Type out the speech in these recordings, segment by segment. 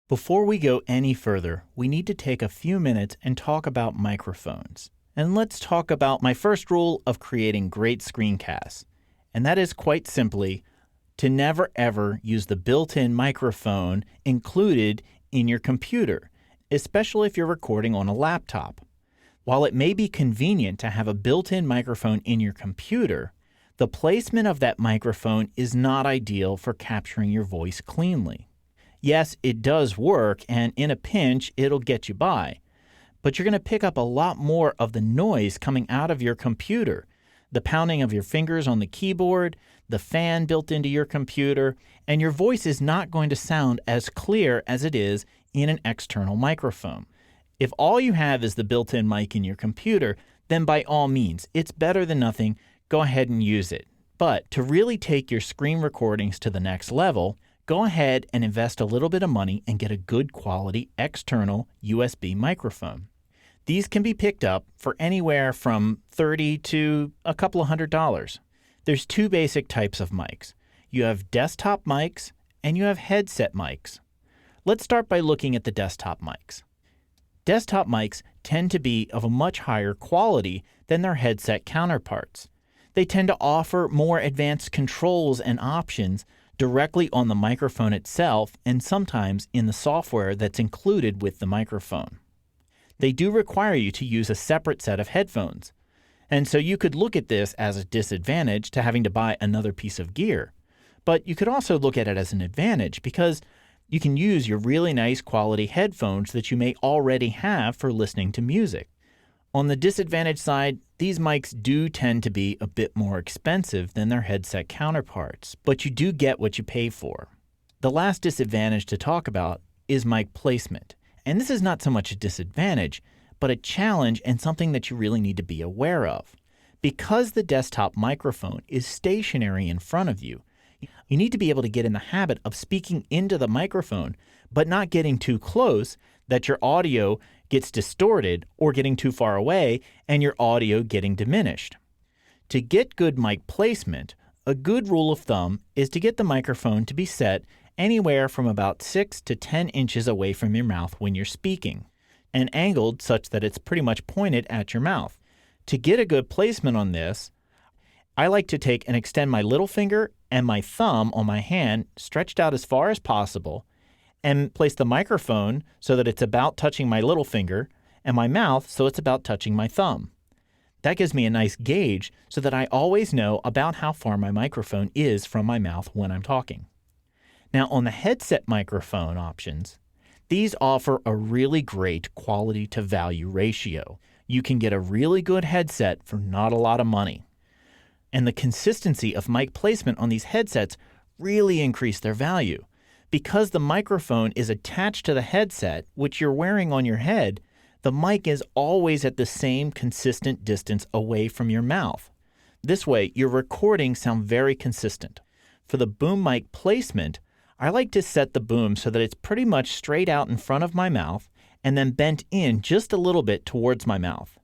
Before we go any further, we need to take a few minutes and talk about microphones. And let's talk about my first rule of creating great screencasts. And that is quite simply to never ever use the built-in microphone included in your computer, especially if you're recording on a laptop. While it may be convenient to have a built-in microphone in your computer, the placement of that microphone is not ideal for capturing your voice cleanly. Yes, it does work, and in a pinch, it'll get you by. But you're going to pick up a lot more of the noise coming out of your computer, the pounding of your fingers on the keyboard, the fan built into your computer, and your voice is not going to sound as clear as it is in an external microphone. If all you have is the built-in mic in your computer, then by all means, it's better than nothing. Go ahead and use it. But to really take your screen recordings to the next level, go ahead and invest a little bit of money and get a good quality external USB microphone. These can be picked up for anywhere from $30 to a couple of $100. There's two basic types of mics. You have desktop mics and you have headset mics. Let's start by looking at the desktop mics. Desktop mics tend to be of a much higher quality than their headset counterparts. They tend to offer more advanced controls and options directly on the microphone itself and sometimes in the software that's included with the microphone. They do require you to use a separate set of headphones, and so you could look at this as a disadvantage to having to buy another piece of gear. But you could also look at it as an advantage because you can use your really nice quality headphones that you may already have for listening to music. On the disadvantage side, these mics do tend to be a bit more expensive than their headset counterparts, but you do get what you pay for. The last disadvantage to talk about is mic placement. And this is not so much a disadvantage, but a challenge and something that you really need to be aware of. Because the desktop microphone is stationary in front of you, you need to be able to get in the habit of speaking into the microphone, but not getting too close that your audio gets distorted or getting too far away and your audio getting diminished. To get good mic placement, a good rule of thumb is to get the microphone to be set anywhere from about 6 to 10 inches away from your mouth when you're speaking, and angled such that it's pretty much pointed at your mouth. To get a good placement on this, I like to take and extend my little finger and my thumb on my hand stretched out as far as possible and place the microphone so that it's about touching my little finger and my mouth so it's about touching my thumb. That gives me a nice gauge so that I always know about how far my microphone is from my mouth when I'm talking. Now on the headset microphone options, these offer a really great quality to value ratio. You can get a really good headset for not a lot of money. And the consistency of mic placement on these headsets really increase their value. Because the microphone is attached to the headset, which you're wearing on your head, the mic is always at the same consistent distance away from your mouth. This way, your recordings sound very consistent. For the boom mic placement, I like to set the boom so that it's pretty much straight out in front of my mouth and then bent in just a little bit towards my mouth.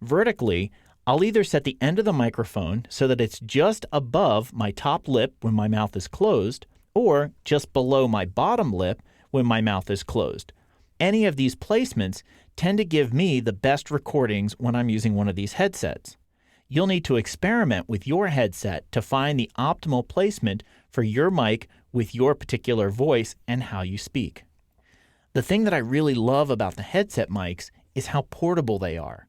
Vertically, I'll either set the end of the microphone so that it's just above my top lip when my mouth is closed, or just below my bottom lip when my mouth is closed. Any of these placements tend to give me the best recordings when I'm using one of these headsets. You'll need to experiment with your headset to find the optimal placement for your mic with your particular voice and how you speak. The thing that I really love about the headset mics is how portable they are.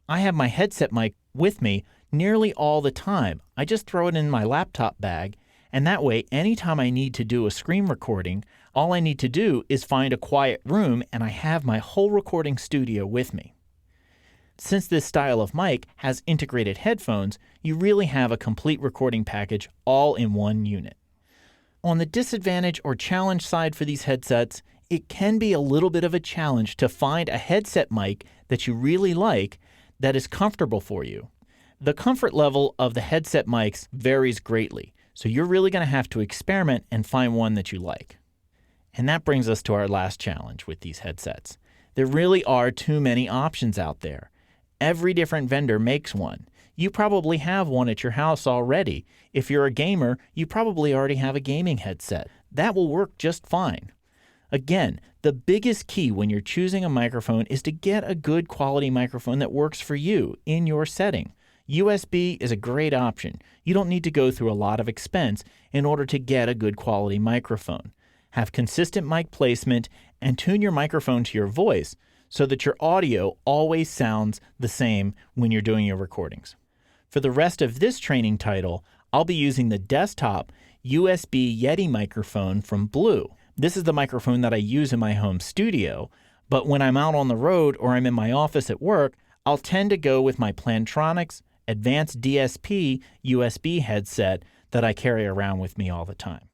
I have my headset mic with me nearly all the time. I just throw it in my laptop bag, and that way, anytime I need to do a screen recording, all I need to do is find a quiet room and I have my whole recording studio with me. Since this style of mic has integrated headphones, you really have a complete recording package all in one unit. On the disadvantage or challenge side for these headsets, it can be a little bit of a challenge to find a headset mic that you really like that is comfortable for you. The comfort level of the headset mics varies greatly, so you're really going to have to experiment and find one that you like. And that brings us to our last challenge with these headsets. There really are too many options out there. Every different vendor makes one. You probably have one at your house already. If you're a gamer, you probably already have a gaming headset. That will work just fine. Again, the biggest key when you're choosing a microphone is to get a good quality microphone that works for you in your setting. USB is a great option. You don't need to go through a lot of expense in order to get a good quality microphone. Have consistent mic placement and tune your microphone to your voice so that your audio always sounds the same when you're doing your recordings. For the rest of this training title, I'll be using the desktop USB Yeti microphone from Blue. This is the microphone that I use in my home studio, but when I'm out on the road or I'm in my office at work, I'll tend to go with my Plantronics Advanced DSP USB headset that I carry around with me all the time.